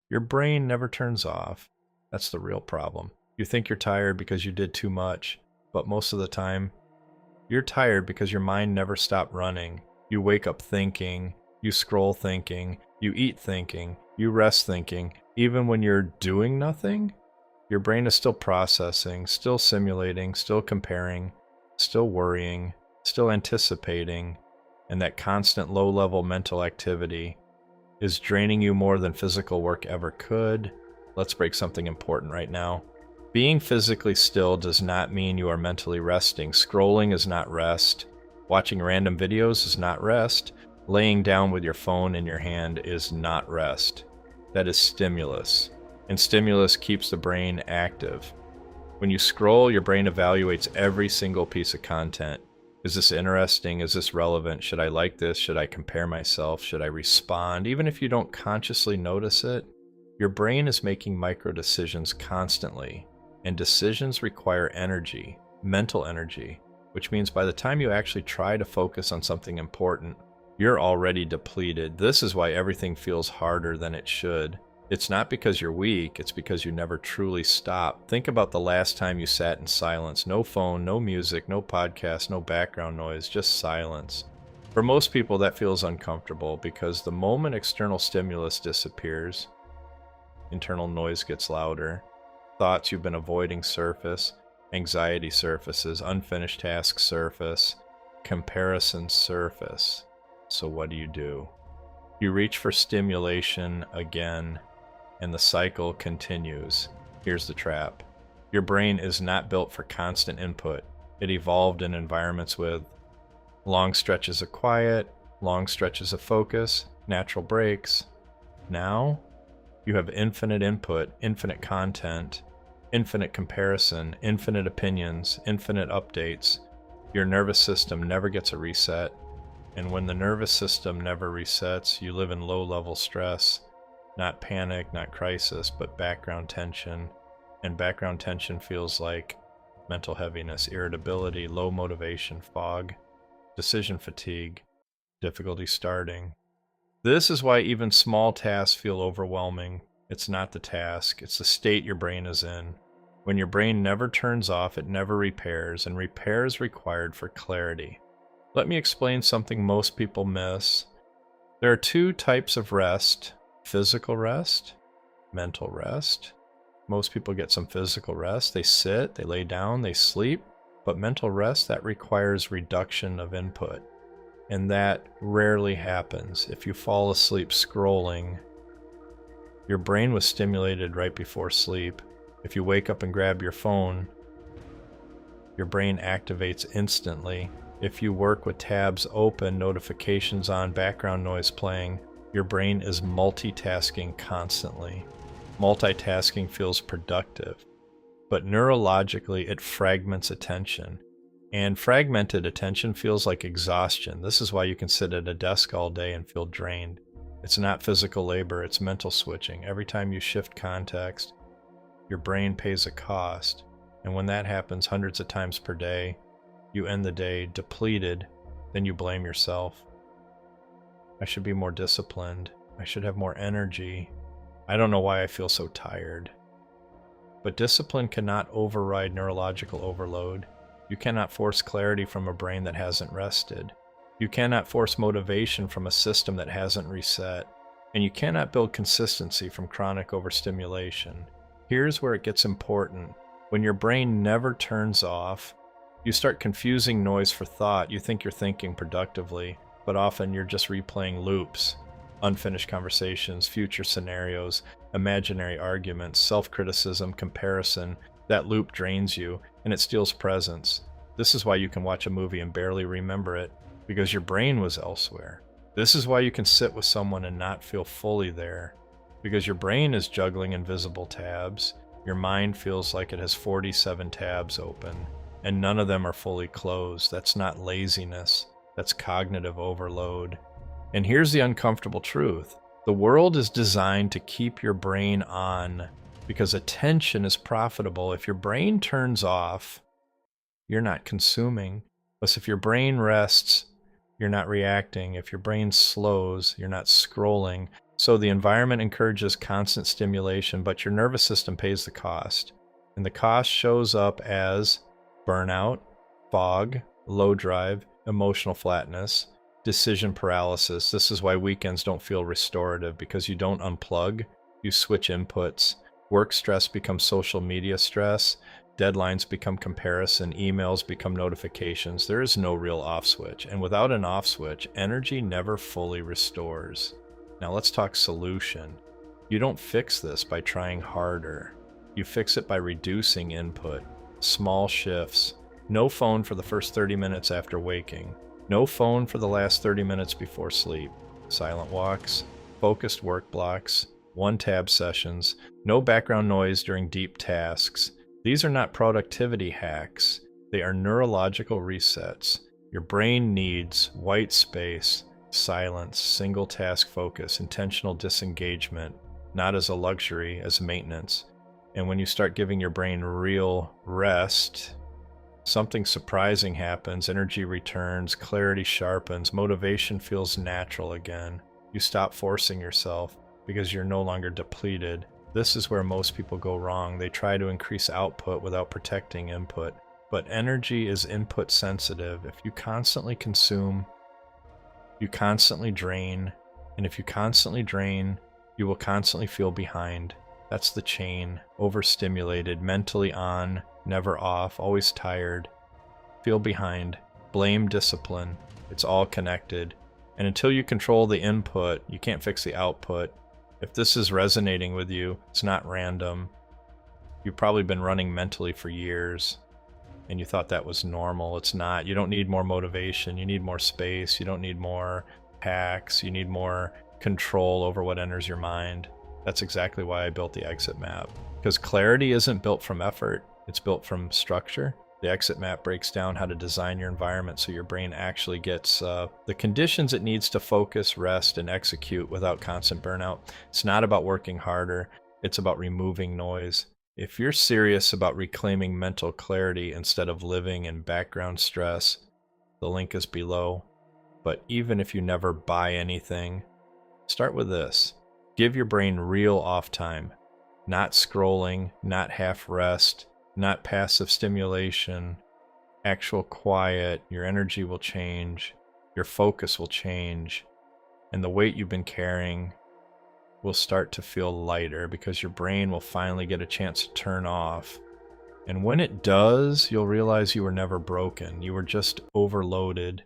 Your brain never turns off. That's the real problem. You think you're tired because you did too much, but most of the time, you're tired because your mind never stopped running. You wake up thinking, you scroll thinking, you eat thinking, you rest thinking. Even when you're doing nothing, your brain is still processing, still simulating, still comparing, still worrying, still anticipating, and that constant low-level mental activity is draining you more than physical work ever could. Let's break something important right now. Being physically still does not mean you are mentally resting. Scrolling is not rest. Watching random videos is not rest. Laying down with your phone in your hand is not rest. That is stimulus. And stimulus keeps the brain active. When you scroll, your brain evaluates every single piece of content. Is this interesting? Is this relevant? Should I like this? Should I compare myself? Should I respond? Even if you don't consciously notice it, your brain is making micro decisions constantly. And decisions require energy, mental energy, which means by the time you actually try to focus on something important, you're already depleted. This is why everything feels harder than it should. It's not because you're weak, it's because you never truly stop. Think about the last time you sat in silence. No phone, no music, no podcast, no background noise, just silence. For most people, that feels uncomfortable because the moment external stimulus disappears, internal noise gets louder. Thoughts you've been avoiding surface, anxiety surfaces, unfinished tasks surface, comparisons surface. So what do? You reach for stimulation again, and the cycle continues. Here's the trap. Your brain is not built for constant input. It evolved in environments with long stretches of quiet, long stretches of focus, natural breaks. Now, you have infinite input, infinite content, infinite comparison, infinite opinions, infinite updates. Your nervous system never gets a reset. And when the nervous system never resets, you live in low-level stress, not panic, not crisis, but background tension. And background tension feels like mental heaviness, irritability, low motivation, fog, decision fatigue, difficulty starting. This is why even small tasks feel overwhelming. It's not the task, it's the state your brain is in. When your brain never turns off, it never repairs, and repair is required for clarity. Let me explain something most people miss. There are two types of rest: physical rest, mental rest. Most people get some physical rest. They sit, they lay down, they sleep. But mental rest, that requires reduction of input. And that rarely happens. If you fall asleep scrolling, your brain was stimulated right before sleep. If you wake up and grab your phone, your brain activates instantly. If you work with tabs open, notifications on, background noise playing, your brain is multitasking constantly. Multitasking feels productive, but neurologically it fragments attention. And fragmented attention feels like exhaustion. This is why you can sit at a desk all day and feel drained. It's not physical labor, it's mental switching. Every time you shift context, your brain pays a cost. And when that happens hundreds of times per day, you end the day depleted, then you blame yourself. I should be more disciplined. I should have more energy. I don't know why I feel so tired. But discipline cannot override neurological overload. You cannot force clarity from a brain that hasn't rested. You cannot force motivation from a system that hasn't reset. And you cannot build consistency from chronic overstimulation. Here's where it gets important. When your brain never turns off, you start confusing noise for thought. You think you're thinking productively, but often you're just replaying loops, unfinished conversations, future scenarios, imaginary arguments, self-criticism, comparison. That loop drains you, and it steals presence. This is why you can watch a movie and barely remember it, because your brain was elsewhere. This is why you can sit with someone and not feel fully there, because your brain is juggling invisible tabs. Your mind feels like it has 47 tabs open, and none of them are fully closed. That's not laziness, that's cognitive overload. And here's the uncomfortable truth. The world is designed to keep your brain on because attention is profitable. If your brain turns off, you're not consuming. Plus, if your brain rests, you're not reacting. If your brain slows, you're not scrolling. So the environment encourages constant stimulation, but your nervous system pays the cost. And the cost shows up as burnout, fog, low drive, emotional flatness, decision paralysis. This is why weekends don't feel restorative, because you don't unplug, you switch inputs. Work stress becomes social media stress, deadlines become comparison, emails become notifications. There is no real off switch. And without an off switch, energy never fully restores. Now let's talk solution. You don't fix this by trying harder. You fix it by reducing input, small shifts. No phone for the first 30 minutes after waking. No phone for the last 30 minutes before sleep. Silent walks, focused work blocks, one-tab sessions, no background noise during deep tasks. These are not productivity hacks. They are neurological resets. Your brain needs white space, silence, single task focus, intentional disengagement, not as a luxury, as maintenance. And when you start giving your brain real rest, something surprising happens, energy returns, clarity sharpens, motivation feels natural again. You stop forcing yourself because you're no longer depleted. This is where most people go wrong. They try to increase output without protecting input. But energy is input sensitive. If you constantly consume, you constantly drain. And if you constantly drain, you will constantly feel behind. That's the chain. Overstimulated, mentally on, never off, always tired. Feel behind. Blame discipline. It's all connected. And until you control the input, you can't fix the output. If this is resonating with you, it's not random. You've probably been running mentally for years, and you thought that was normal. It's not. You don't need more motivation. You need more space. You don't need more hacks. You need more control over what enters your mind. That's exactly why I built the exit map. Because clarity isn't built from effort. It's built from structure. The exit map breaks down how to design your environment so your brain actually gets the conditions it needs to focus, rest, and execute without constant burnout. It's not about working harder. It's about removing noise. If you're serious about reclaiming mental clarity instead of living in background stress, the link is below. But even if you never buy anything, start with this. Give your brain real off time. Not scrolling, not half rest, not passive stimulation, actual quiet. Your energy will change, your focus will change, and the weight you've been carrying will start to feel lighter because your brain will finally get a chance to turn off. And when it does, you'll realize you were never broken. You were just overloaded.